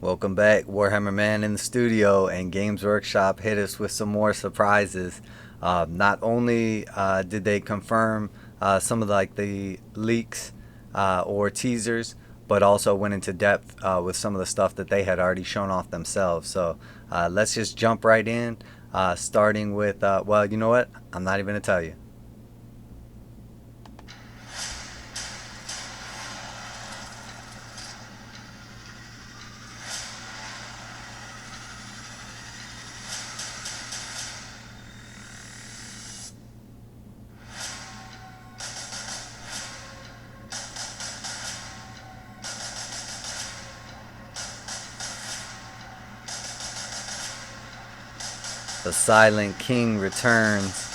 Welcome back, Warhammer Man in the studio, and Games Workshop hit us with some more surprises. Not only did they confirm some of the leaks or teasers, but also went into depth with some of the stuff that they had already shown off themselves. So let's just jump right in, starting with, well, you know what? I'm not even going to tell you. The Silent King returns,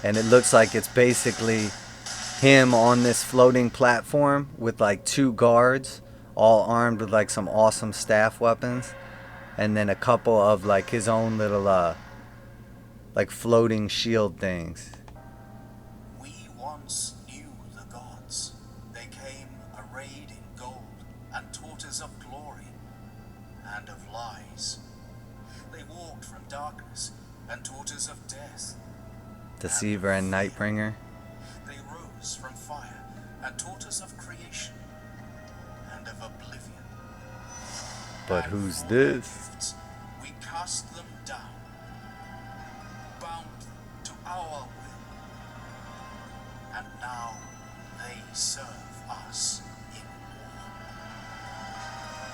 and it looks like it's basically him on this floating platform with like two guards, all armed with like some awesome staff weapons, and then a couple of like his own little like floating shield things. We once knew the gods. They came arrayed in gold and taught us of glory and of lies. They walked from darkness and taught us of death. Deceiver and Nightbringer. They rose from fire and taught us of creation and of oblivion. But And who's for this? their gifts, we cast them down, bound to our will, and now they serve us in war.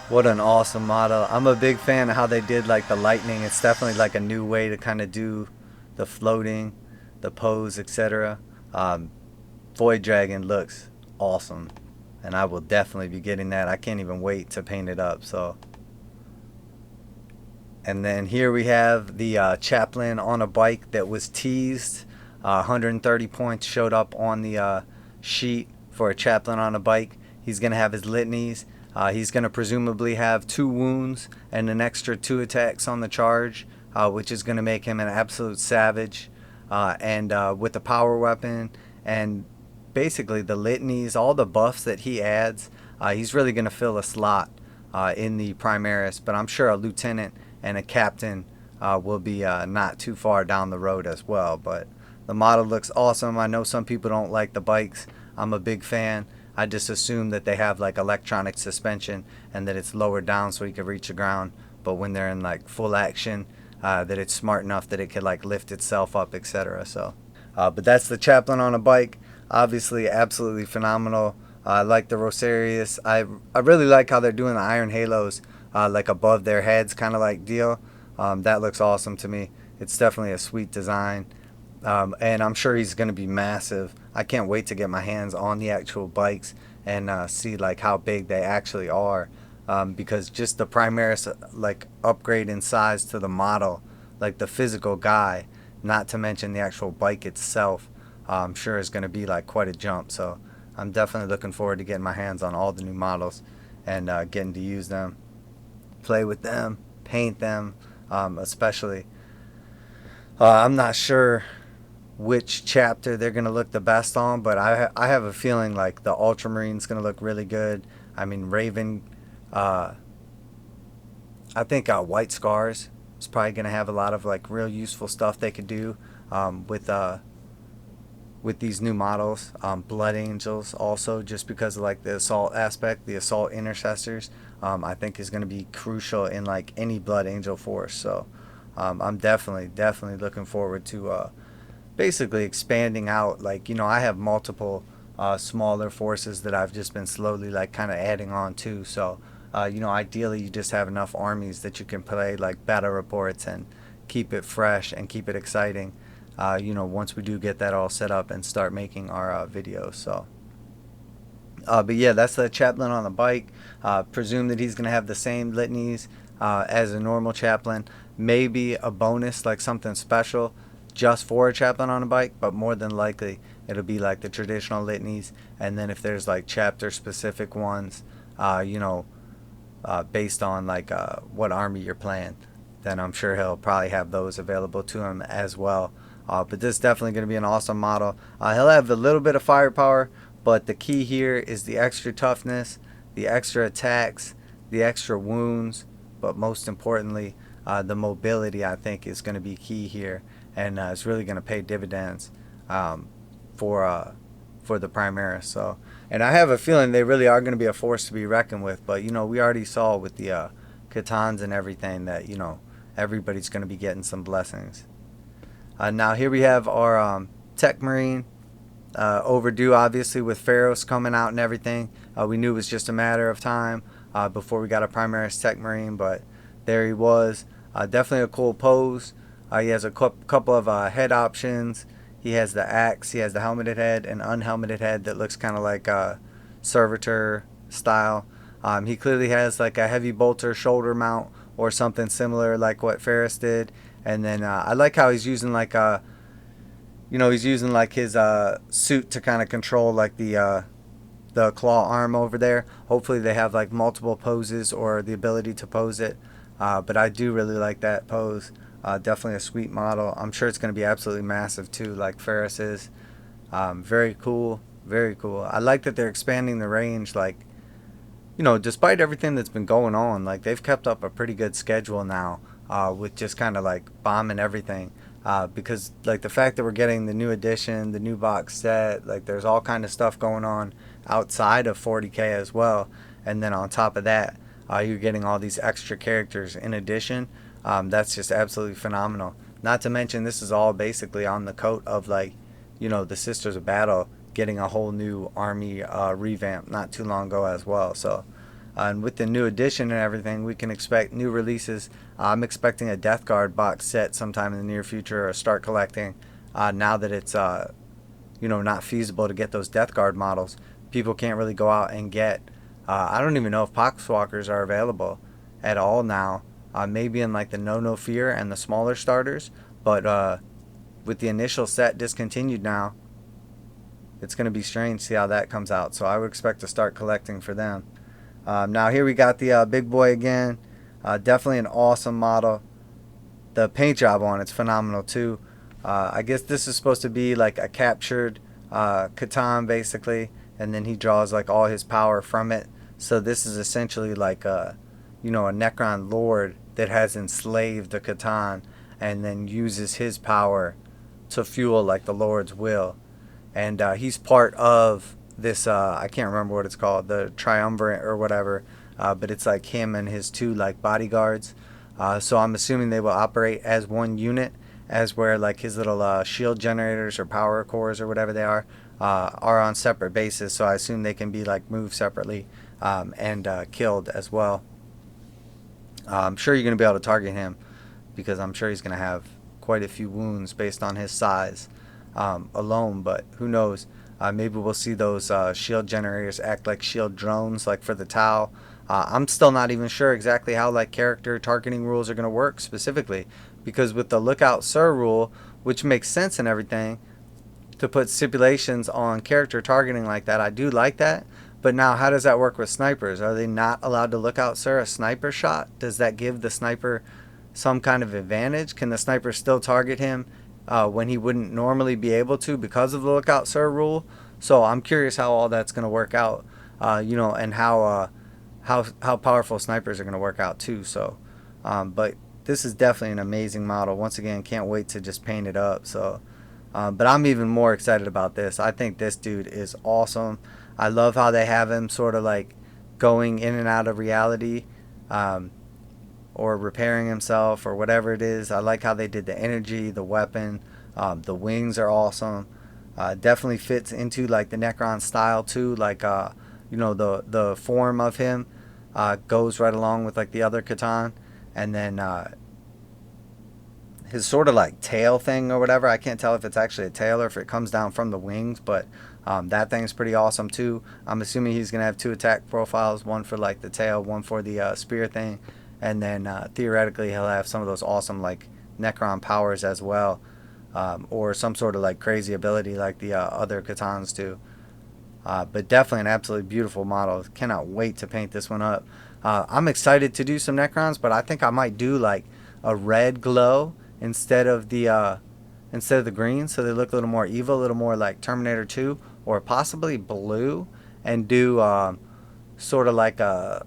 What an awesome model. I'm a big fan of how they did like the lightning. It's definitely like a new way to kind of do the floating, the pose, etc. Void Dragon looks awesome, and I will definitely be getting that. I can't even wait to paint it up. So, and then here we have the Chaplain on a bike that was teased. 130 points showed up on the sheet for a Chaplain on a bike. He's going to have his litanies. He's going to presumably have 2 wounds and an extra 2 attacks on the charge, which is going to make him an absolute savage. And with the power weapon and basically the litanies, all the buffs that he adds, he's really going to fill a slot in the Primaris. But I'm sure a lieutenant and a captain will be not too far down the road as well. But the model looks awesome. I know some people don't like the bikes. I'm a big fan. I just assume that they have like electronic suspension and that it's lowered down so he can reach the ground. But when they're in like full action, that it's smart enough that it could like lift itself up, etc. So, but that's the Chaplain on a bike. Obviously, absolutely phenomenal. I like the Rosarius. I really like how they're doing the iron halos like above their heads, kind of like deal. That looks awesome to me. It's definitely a sweet design. And I'm sure he's going to be massive. I can't wait to get my hands on the actual bikes and see like how big they actually are. Because just the Primaris like upgrade in size to the model, like the physical guy, not to mention the actual bike itself, I'm sure is going to be like quite a jump. So I'm definitely looking forward to getting my hands on all the new models and getting to use them, play with them, paint them, especially. I'm not sure which chapter they're going to look the best on, but I have a feeling like the Ultramarine's going to look really good. I mean, Raven, I think White Scars is probably going to have a lot of like real useful stuff they could do with these new models. Blood Angels also, just because of like the assault aspect, the assault intercessors, I think is going to be crucial in like any Blood Angel force. So I'm definitely looking forward to basically expanding out. Like, you know, I have multiple smaller forces that I've just been slowly like kind of adding on to. So you know, ideally you just have enough armies that you can play like battle reports and keep it fresh and keep it exciting, you know, once we do get that all set up and start making our videos. So but yeah, that's the Chaplain on the bike. Presume that he's going to have the same litanies as a normal Chaplain. Maybe a bonus, like something special just for a Chaplain on a bike, but more than likely it'll be like the traditional litanies. And then if there's like chapter specific ones, you know, based on like what army you're playing, then I'm sure he'll probably have those available to him as well. But this is definitely going to be an awesome model. He'll have a little bit of firepower, but the key here is the extra toughness, the extra attacks, the extra wounds, but most importantly, the mobility, I think, is going to be key here, and it's really going to pay dividends um, for the Primaris. So, and I have a feeling they really are going to be a force to be reckoned with. But we already saw with the Catans and everything that everybody's going to be getting some blessings. Now here we have our Tech Marine. Overdue, obviously, with Pharaohs coming out and everything. We knew it was just a matter of time before we got a Primaris Tech Marine, but there he was. Definitely a cool pose. He has a couple of head options. He has the axe, he has the helmeted head and unhelmeted head that looks kind of like servitor style. He clearly has like a heavy bolter shoulder mount or something similar like what Ferris did. And then I like how he's using like he's using like his suit to kind of control like the claw arm over there. Hopefully they have like multiple poses or the ability to pose it. But I do really like that pose. Definitely a sweet model. I'm sure it's going to be absolutely massive too, like Ferris is. Very cool. Very cool. I like that they're expanding the range. Like, despite everything that's been going on, like they've kept up a pretty good schedule now with just kind of like bombing everything. Because like the fact that we're getting the new edition, the new box set, like there's all kind of stuff going on outside of 40k as well. And then on top of that, you're getting all these extra characters in addition. That's just absolutely phenomenal. Not to mention, this is all basically on the coat of like, the Sisters of Battle getting a whole new army revamp not too long ago as well. So, and with the new edition and everything, we can expect new releases. I'm expecting a Death Guard box set sometime in the near future, or start collecting. Now that it's not feasible to get those Death Guard models, people can't really go out and get. I don't even know if Poxwalkers are available at all now. Maybe in like the No Fear and the smaller starters, but with the initial set discontinued now, it's going to be strange to see how that comes out. So I would expect to start collecting for them. Now here we got the big boy again. Definitely an awesome model. The paint job on it's phenomenal too. I guess this is supposed to be like a captured Catan basically, and then he draws like all his power from it. So this is essentially like a Necron lord that has enslaved the Catan and then uses his power to fuel like the Lord's will. And he's part of this, I can't remember what it's called, the Triumvirate or whatever, but it's like him and his two like bodyguards. So I'm assuming they will operate as one unit, as where like his little shield generators or power cores or whatever they are on separate bases. So I assume they can be like moved separately and killed as well. I'm sure you're going to be able to target him because I'm sure he's going to have quite a few wounds based on his size alone, but who knows? Maybe we'll see those shield generators act like shield drones like for the Tau. I'm still not even sure exactly how like character targeting rules are going to work specifically, because with the Lookout Sir rule, which makes sense and everything, to put stipulations on character targeting like that, I do like that. But now, how does that work with snipers? Are they not allowed to look out, sir, a sniper shot? Does that give the sniper some kind of advantage? Can the sniper still target him when he wouldn't normally be able to because of the lookout, sir rule? So I'm curious how all that's going to work out, and how powerful snipers are going to work out too. So, but this is definitely an amazing model. Once again, can't wait to just paint it up. So, but I'm even more excited about this. I think this dude is awesome. I love how they have him sort of like going in and out of reality, or repairing himself or whatever it is. I like how they did the energy, the weapon, the wings are awesome. Definitely fits into like the Necron style too. Like the form of him goes right along with like the other Catan, and then his sort of like tail thing or whatever. I can't tell if it's actually a tail or if it comes down from the wings, but that thing is pretty awesome too. I'm assuming he's gonna have two attack profiles, one for like the tail, one for the spear thing, and then theoretically he'll have some of those awesome like Necron powers as well, or some sort of like crazy ability like the other Catans do. But definitely an absolutely beautiful model. Cannot wait to paint this one up. I'm excited to do some Necrons, but I think I might do like a red glow instead of the green, so they look a little more evil, a little more like Terminator 2, or possibly blue, and do sort of like a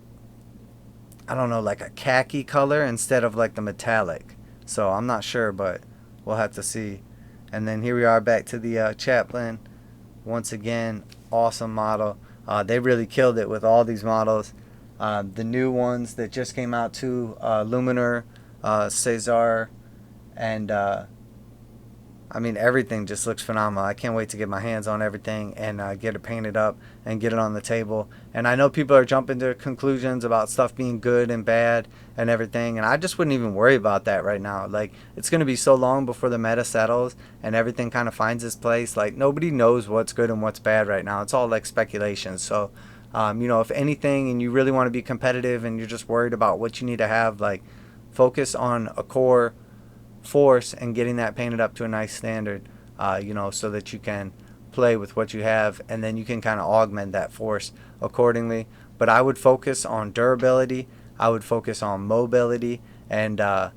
I don't know, like a khaki color instead of like the metallic. So I'm not sure, but we'll have to see. And then here we are back to the Chaplain. Once again, awesome model. They really killed it with all these models. The new ones that just came out too, Luminar, Cesar, and I mean, everything just looks phenomenal. I can't wait to get my hands on everything and get it painted up and get it on the table. And I know people are jumping to conclusions about stuff being good and bad and everything, and I just wouldn't even worry about that right now. Like, it's going to be so long before the meta settles and everything kind of finds its place. Like, nobody knows what's good and what's bad right now. It's all like speculation. So, if anything and you really want to be competitive and you're just worried about what you need to have, like, focus on a core force and getting that painted up to a nice standard, so that you can play with what you have, and then you can kind of augment that force accordingly. But I would focus on durability, I would focus on mobility, and and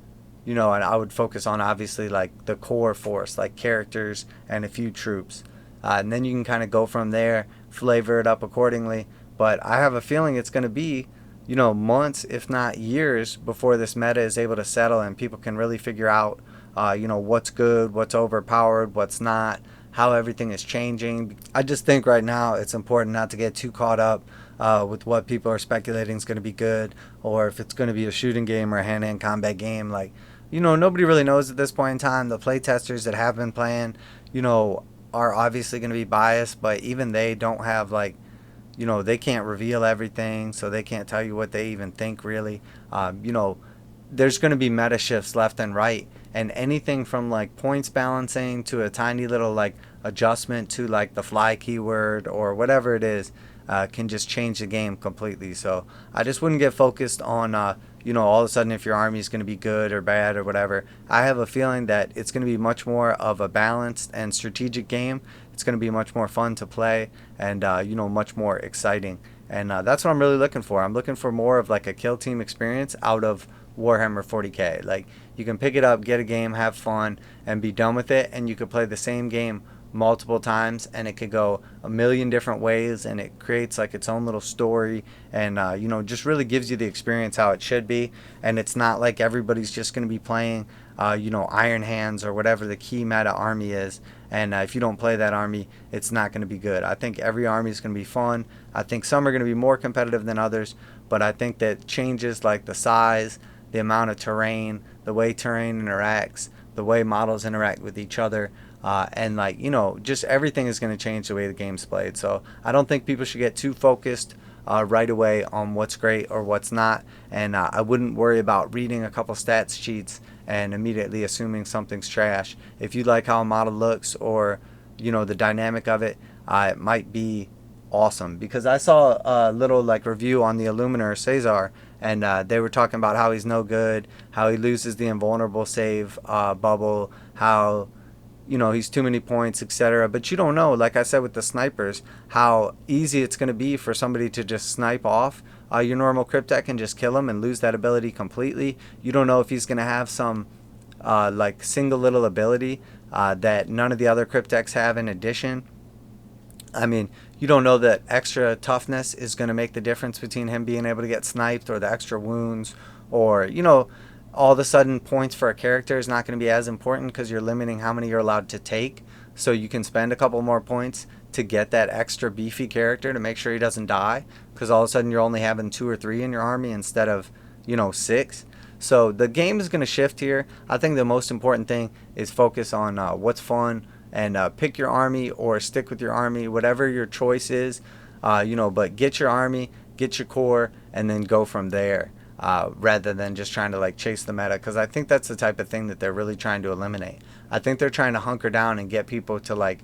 I would focus on obviously like the core force, like characters and a few troops, and then you can kind of go from there, flavor it up accordingly. But I have a feeling it's going to be months, if not years, before this meta is able to settle and people can really figure out, what's good, what's overpowered, what's not, how everything is changing. I just think right now it's important not to get too caught up with what people are speculating is going to be good, or if it's going to be a shooting game or a hand-to-hand combat game. Like, nobody really knows at this point in time. The playtesters that have been playing, are obviously going to be biased, but even they don't have like, they can't reveal everything, so they can't tell you what they even think really. There's going to be meta shifts left and right, and anything from like points balancing to a tiny little like adjustment to like the fly keyword or whatever it is, can just change the game completely. So I just wouldn't get focused on all of a sudden if your army is going to be good or bad or whatever. I have a feeling that it's going to be much more of a balanced and strategic game. It's going to be much more fun to play, and much more exciting. And that's what I'm really looking for. I'm looking for more of like a kill team experience out of Warhammer 40k. Like, you can pick it up, get a game, have fun, and be done with it, and you could play the same game multiple times, and it could go a million different ways, and it creates like its own little story, and just really gives you the experience how it should be. And it's not like everybody's just going to be playing Iron Hands or whatever the key meta army is, and if you don't play that army, it's not going to be good. I think every army is going to be fun. I think some are going to be more competitive than others, but I think that changes like the size, the amount of terrain, the way terrain interacts, the way models interact with each other, and like, just everything is going to change the way the game's played. So I don't think people should get too focused right away on what's great or what's not, and I wouldn't worry about reading a couple stats sheets and immediately assuming something's trash. If you like how a model looks, or the dynamic of it, it might be awesome. Because I saw a little like review on the Illuminator Cesar, and they were talking about how he's no good, how he loses the invulnerable save bubble, how he's too many points, etc. But you don't know, like I said with the snipers, how easy it's going to be for somebody to just snipe off your normal Cryptek and just kill him and lose that ability completely. You don't know if he's going to have some like single little ability that none of the other Crypteks have in addition. I mean, you don't know that extra toughness is going to make the difference between him being able to get sniped, or the extra wounds, or all of a sudden points for a character is not going to be as important because you're limiting how many you're allowed to take. So you can spend a couple more points to get that extra beefy character to make sure he doesn't die, because all of a sudden you're only having 2 or 3 in your army instead of 6. So the game is going to shift here. I think the most important thing is focus on what's fun, and pick your army or stick with your army, whatever your choice is, but get your army, get your core, and then go from there. Rather than just trying to like chase the meta, because I think that's the type of thing that they're really trying to eliminate. I think they're trying to hunker down and get people to like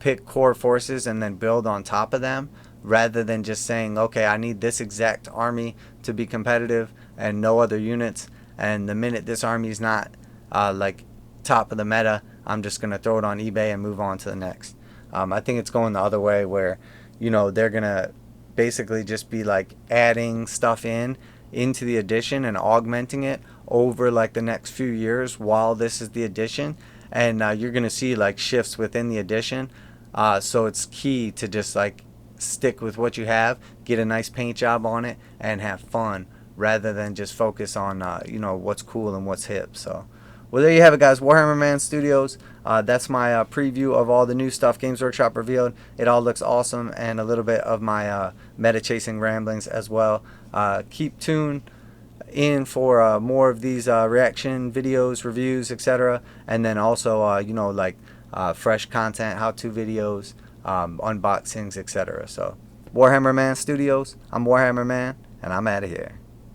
pick core forces and then build on top of them, rather than just saying, okay, I need this exact army to be competitive and no other units, and the minute this army is not like top of the meta, I'm just going to throw it on eBay and move on to the next. I think it's going the other way, where they're going to basically just be like adding stuff into the edition and augmenting it over like the next few years while this is the edition, and you're going to see like shifts within the edition. So it's key to just like stick with what you have, get a nice paint job on it, and have fun rather than just focus on you know, what's cool and what's hip. So well, there you have it, guys. Warhammer Man Studios. That's my preview of all the new stuff Games Workshop revealed. It all looks awesome, and a little bit of my meta chasing ramblings as well. Keep tuned in for more of these reaction videos, reviews, etc. And then also, you know, like fresh content, how-to videos, unboxings, etc. So, Warhammer Man Studios. I'm Warhammer Man, and I'm out of here.